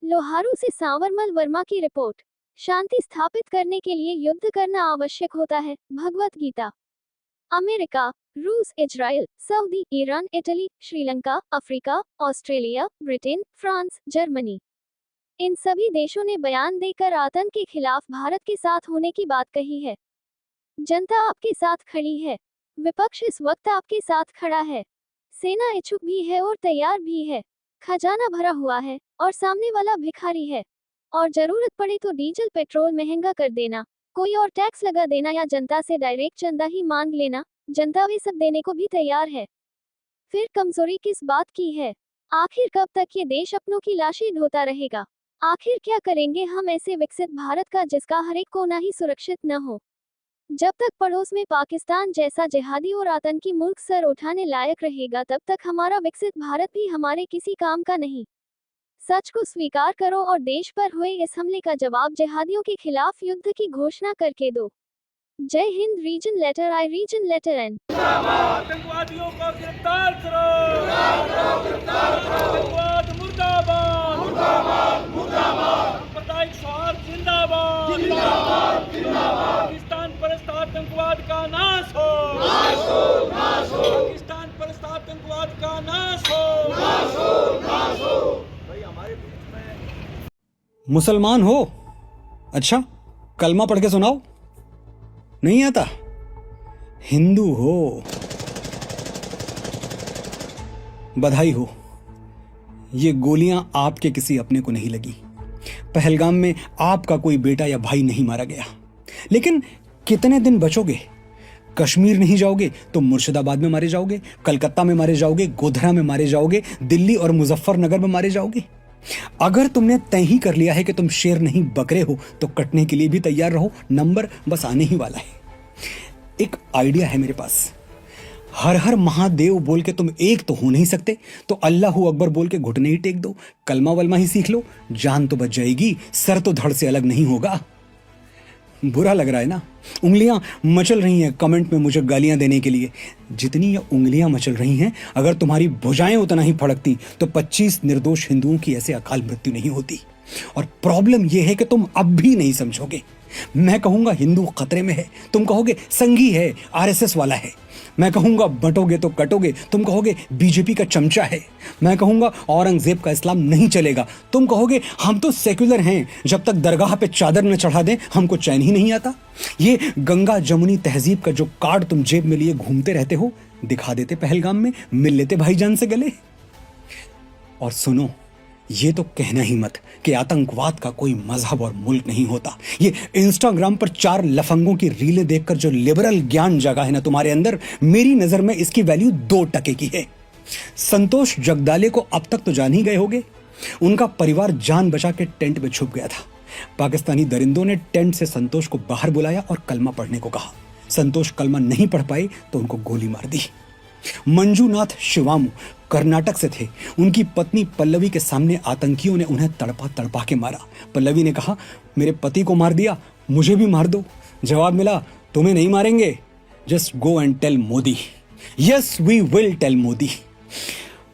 लोहारू से सांवरमल वर्मा की रिपोर्ट। शांति स्थापित करने के लिए युद्ध करना आवश्यक होता है। भगवत गीता। अमेरिका, रूस, Israel, Saudi, Iran, Italy, Sri Lanka, Africa, Australia, Britain, France, Germany, इन सभी देशों ने बयान देकर आतंक के खिलाफ भारत के साथ होने की बात कही है। जनता आपके साथ खड़ी है। विपक्ष इस वक्त आपके साथ खड़ा है। सेना इच्छुक भी है और तैयार भी है। खजाना भरा हुआ है और सामने वाला भिखारी है। और जरूरत पड़े तो डीजल पेट्रोल महंगा कर देना, कोई और टैक्स लगा देना या जनता से डायरेक्ट चंदा ही मांग लेना, जनता वे सब देने को भी तैयार है। फिर कमजोरी किस बात की है? आखिर कब तक ये देश अपनों की लाशें ढोता रहेगा? आखिर क्या करेंगे हम ऐसे विकसित भारत का जिसका हर एक कोना ही सुरक्षित न हो? जब तक पड़ोस में पाकिस्तान जैसा जिहादी और आतंकी मुल्क सर उठाने लायक रहेगा, तब तक हमारा विकसित भारत भी हमारे किसी काम का नहीं। सच को स्वीकार करो और देश पर हुए इस हमले का जवाब जिहादियों के खिलाफ युद्ध की घोषणा करके दो। जय हिंद। रीजन लेटर आई, रीजन लेटर एन। आतंकवादियों को गिरफ्तार करो। आतंकवाद मुर्दाबाद, मुर्दाबाद, मुर्दाबाद। सांप्रदायिक सौहार्द जिंदाबाद, जिंदाबाद, जिंदाबाद। पाकिस्तान परस्त आतंकवाद का नाश हो, नाश हो, नाश हो। पाकिस्तान परस्त आतंकवाद का नाश हो, नाश हो, नाश हो। भाई हमारे बीच में मुसलमान हो? अच्छा, कलमा पढ़ के सुनाओ। नहीं आता? हिंदू हो? बधाई हो, ये गोलियां आपके किसी अपने को नहीं लगी। पहलगाम में आपका कोई बेटा या भाई नहीं मारा गया। लेकिन कितने दिन बचोगे? कश्मीर नहीं जाओगे तो मुर्शिदाबाद में मारे जाओगे, कलकत्ता में मारे जाओगे, गोधरा में मारे जाओगे, दिल्ली और मुजफ्फरनगर में मारे जाओगे। अगर तुमने तय ही कर लिया है कि तुम शेर नहीं बकरे हो, तो कटने के लिए भी तैयार रहो। नंबर बस आने ही वाला है। एक आइडिया है मेरे पास। हर हर महादेव बोल के तुम एक तो हो नहीं सकते, तो अल्लाहू अकबर बोल के घुटने ही टेक दो, कलमा वलमा ही सीख लो, जान तो बच जाएगी, सर तो धड़ से अलग नहीं होगा। बुरा लग रहा है ना? उंगलियां मचल रही हैं कमेंट में मुझे गालियां देने के लिए। जितनी ये उंगलियां मचल रही हैं, अगर तुम्हारी भुजाएं उतना ही फड़कती तो 25 निर्दोष हिंदुओं की ऐसे अकाल मृत्यु नहीं होती। और प्रॉब्लम यह है कि तुम अब भी नहीं समझोगे। मैं कहूंगा हिंदू खतरे में है, तुम कहोगे संघी है, आरएसएस वाला है। मैं कहूंगा बटोगे तो कटोगे, तुम कहोगे बीजेपी का चमचा है। मैं कहूंगा औरंगजेब का इस्लाम नहीं चलेगा, तुम कहोगे हम तो सेक्युलर हैं, जब तक दरगाह पे चादर न चढ़ा दें हमको चैन ही नहीं आता। ये गंगा जमुनी तहजीब का जो कार्ड तुम जेब में लिए घूमते रहते हो, दिखा देते पहलगाम में, मिल लेते भाईजान से गले। और सुनो, ये तो कहना ही मत कि आतंकवाद का कोई मजहब और मुल्क नहीं होता। ये इंस्टाग्राम पर 4 लफंगों की रीलें देखकर जो लिबरल ज्ञान जगा है ना तुम्हारे अंदर, मेरी नजर में इसकी वैल्यू 2 टके की है। संतोष जगदाले को अब तक तो जान ही गए होगे। उनका परिवार जान बचा के टेंट में छुप गया था। पाकिस्तानी दरिंदों ने टेंट से संतोष को बाहर बुलाया और कलमा पढ़ने को कहा। संतोष कलमा नहीं पढ़ पाए तो उनको गोली मार दी। मंजूनाथ शिवामू कर्नाटक से थे। उनकी पत्नी पल्लवी के सामने आतंकियों ने उन्हें तड़पा तड़पा के मारा। पल्लवी ने कहा, मेरे पति को मार दिया, मुझे भी मार दो। जवाब मिला, तुम्हें नहीं मारेंगे, just go and tell Modi. Yes we will tell Modi.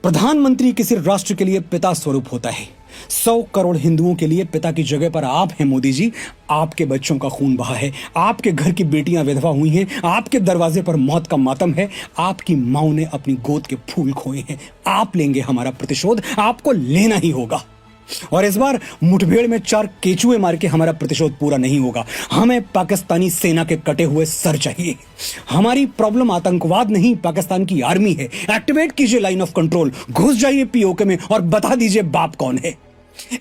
प्रधानमंत्री किसी राष्ट्र के लिए पिता स्वरूप होता है। 100 करोड़ हिंदुओं के लिए पिता की जगह पर आप हैं मोदी जी। आपके बच्चों का खून बहा है, आपके घर की बेटियां विधवा हुई हैं, आपके दरवाजे पर मौत का मातम है, आपकी माओ ने अपनी गोद के फूल खोए हैं। आप लेंगे हमारा प्रतिशोध, आपको लेना ही होगा। और इस बार मुठभेड़ में 4 केचुए मार के हमारा प्रतिशोध पूरा नहीं होगा। हमें पाकिस्तानी सेना के कटे हुए सर चाहिए। हमारी प्रॉब्लम आतंकवाद नहीं, पाकिस्तान की आर्मी है। एक्टिवेट कीजिए लाइन ऑफ कंट्रोल, घुस जाइए पीओके में और बता दीजिए बाप कौन है।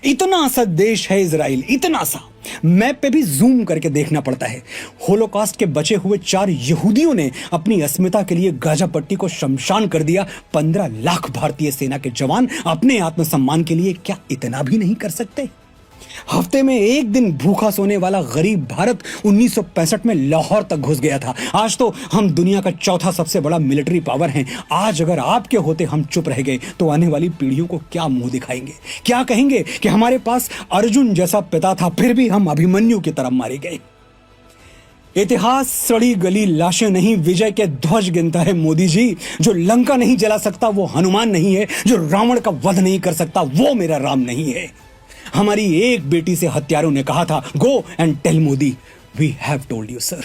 इतना सा देश है इजराइल, इतना सा। मैप पे भी जूम करके देखना पड़ता है। होलोकॉस्ट के बचे हुए 4 यहूदियों ने अपनी अस्मिता के लिए गाजा पट्टी को शमशान कर दिया। 15 लाख भारतीय सेना के जवान अपने आत्मसम्मान के लिए क्या इतना भी नहीं कर सकते? हफ्ते में एक दिन भूखा सोने वाला गरीब भारत 1965 में लाहौर तक घुस गया था। आज तो हम दुनिया का 4था सबसे बड़ा मिलिट्री पावर हैं। आज अगर आपके होते हम चुप रह गए तो आने वाली पीढ़ियों को क्या मुंह दिखाएंगे? क्या कहेंगे कि हमारे पास अर्जुन जैसा पिता था, फिर भी हम अभिमन्यु की तरह मारे गए। इतिहास सड़ी गली लाशें नहीं, विजय के ध्वज गिनता है मोदी जी। जो लंका नहीं जला सकता वो हनुमान नहीं है, जो रावण का वध नहीं कर सकता वो मेरा राम नहीं है। हमारी एक बेटी से हत्यारों ने कहा था, go and tell Modi. We have told you sir.